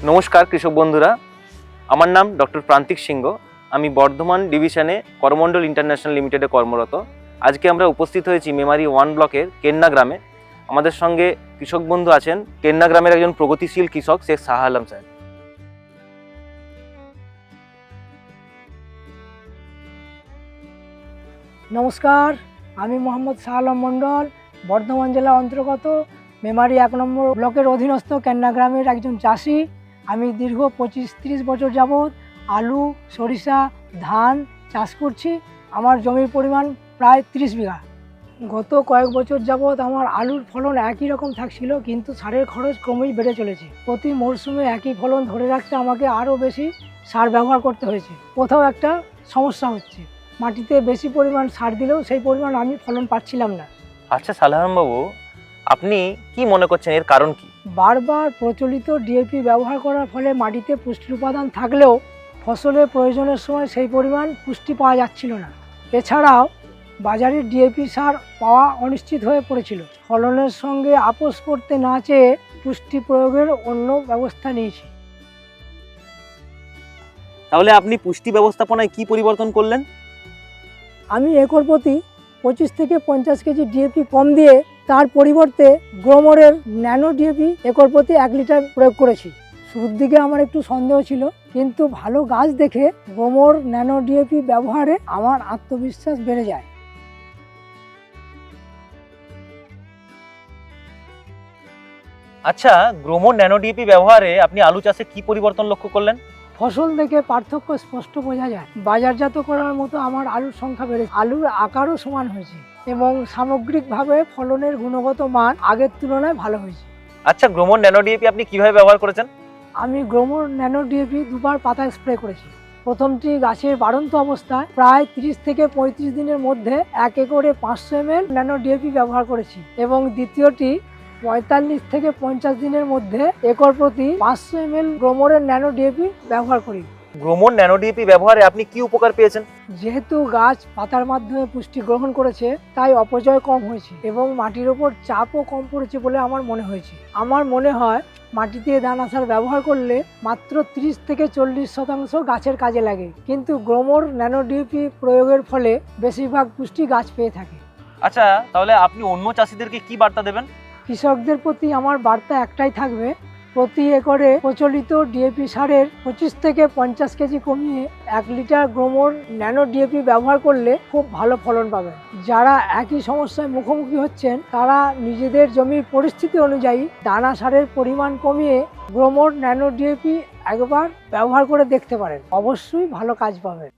নমস্কার কৃষক বন্ধুরা, আমার নাম ডক্টর প্রান্তিক সিংহ। আমি বর্ধমান ডিভিশনে করমণ্ডল ইন্টারন্যাশনাল লিমিটেডে কর্মরত। আজকে আমরা উপস্থিত হয়েছি মেমারি 1 ব্লকের কেন্না গ্রামে। আমাদের সঙ্গে কৃষক বন্ধু আছেন কেন্না গ্রামের একজন প্রগতিশীল কৃষক শেখ শাহ আলম সাহেব। নমস্কার, আমি মোহাম্মদ শাহ আলম মণ্ডল, বর্ধমান জেলা অন্তর্গত মেমারি 1 নম্বর ব্লকের অধীনস্থ কেন্না গ্রামের একজন চাষি। আমি দীর্ঘ 25-30 বছর যাবৎ আলু, সরিষা, ধান চাষ করছি। আমার জমির পরিমাণ প্রায় 30 বিঘা। গত কয়েক বছর যাবৎ আমার আলুর ফলন একই রকম থাকছিল, কিন্তু সারের খরচ ক্রমেই বেড়ে চলেছে। প্রতি মরশুমে একই ফলন ধরে রাখতে আমাকে আরও বেশি সার ব্যবহার করতে হয়েছে। কোথাও একটা সমস্যা হচ্ছে, মাটিতে বেশি পরিমাণ সার দিলেও সেই পরিমাণ আমি ফলন পাচ্ছিলাম না। আচ্ছা সালাম বাবু, আপনি কি মনে করছেন এর কারণ কি? বারবার প্রচলিত ডিএপি ব্যবহার করার ফলে মাটিতে পুষ্টির উপাদান থাকলেও ফসলের প্রয়োজনের সময় সেই পরিমাণ পুষ্টি পাওয়া যাচ্ছিল না। এছাড়াও বাজারের ডিএপি সার পাওয়া অনিশ্চিত হয়ে পড়েছিল। ফলনের সঙ্গে আপোস করতে না চেয়ে পুষ্টি প্রয়োগের অন্য ব্যবস্থা নিয়েছি। তাহলে আপনি পুষ্টি ব্যবস্থাপনায় কি পরিবর্তন করলেন? আমি একর প্রতি 25 থেকে 50 কেজি ডিএপি কম দিয়ে তার পরিবর্তে গ্রোমরের ন্যানো ডিএপি একর প্রতি 1 লিটার প্রয়োগ করেছি। শুরুর দিকে আমার একটু সন্দেহ ছিল, কিন্তু ভালো গাছ দেখে গ্রোমর ন্যানো ডিএপি ব্যবহারে আমার আত্মবিশ্বাস বেড়ে যায়। আচ্ছা, গ্রোমোর ন্যানো ডিএপি ব্যবহারে আপনি আলু চাষে কি পরিবর্তন লক্ষ্য করলেন? ফসল দেখে পার্থক্য স্পষ্ট বোঝা যায়। বাজারজাত করার মতো আমার আলুর সংখ্যা বেড়েছে, আলুর আকারও সমান হয়েছে এবং সামগ্রিকভাবে ফলনের গুণগত মান আগের তুলনায় ভালো হয়েছে। আচ্ছা, গ্রোমোর ন্যানো ডিএপি আপনি কিভাবে ব্যবহার করেছেন? আমি গ্রোমর ন্যানো ডিএপি 2 বার পাতায় স্প্রে করেছি। প্রথমটি গাছের বাড়ন্ত অবস্থায় প্রায় 30 থেকে 35 দিনের মধ্যে 1 একরে 500 ml ন্যানো ডিএপি ব্যবহার করেছি এবং দ্বিতীয়টি 45 থেকে 50 দিনের মধ্যে একর প্রতি 500 ml গ্রোমরের ন্যানো ডিএপি ব্যবহার করি। গ্রোমোর ন্যানো ডিএপি ব্যবহারে আপনি কি উপকার পেয়েছেন? যেহেতু গাছ পাতার মাধ্যমে পুষ্টি গ্রহণ করেছে, তাই অপচয় কম হয়েছে এবং মাটির ওপর চাপও কম পড়েছে বলে আমার মনে হয়েছে। আমার মনে হয় মাটিতে দানা সার ব্যবহার করলে মাত্র 30 থেকে 40% গাছের কাজে লাগে, কিন্তু গ্রোমর ন্যানো ডিএপি প্রয়োগের ফলে বেশিরভাগ পুষ্টি গাছ পেয়ে থাকে। আচ্ছা, তাহলে আপনি অন্য চাষিদেরকে কি বার্তা দেবেন? কৃষকদের প্রতি আমার বার্তা একটাই থাকবে, প্রতি একরে প্রচলিত ডিএপি সারের 25 থেকে 50 কেজি কমিয়ে 1 লিটার গ্রোমর ন্যানো ডিএপি ব্যবহার করলে খুব ভালো ফলন পাবেন। যারা একই সমস্যায় মুখোমুখি হচ্ছেন, তারা নিজেদের জমির পরিস্থিতি অনুযায়ী দানা সারের পরিমাণ কমিয়ে গ্রোমর ন্যানো ডিএপি একবার ব্যবহার করে দেখতে পারেন, অবশ্যই ভালো কাজ পাবেন।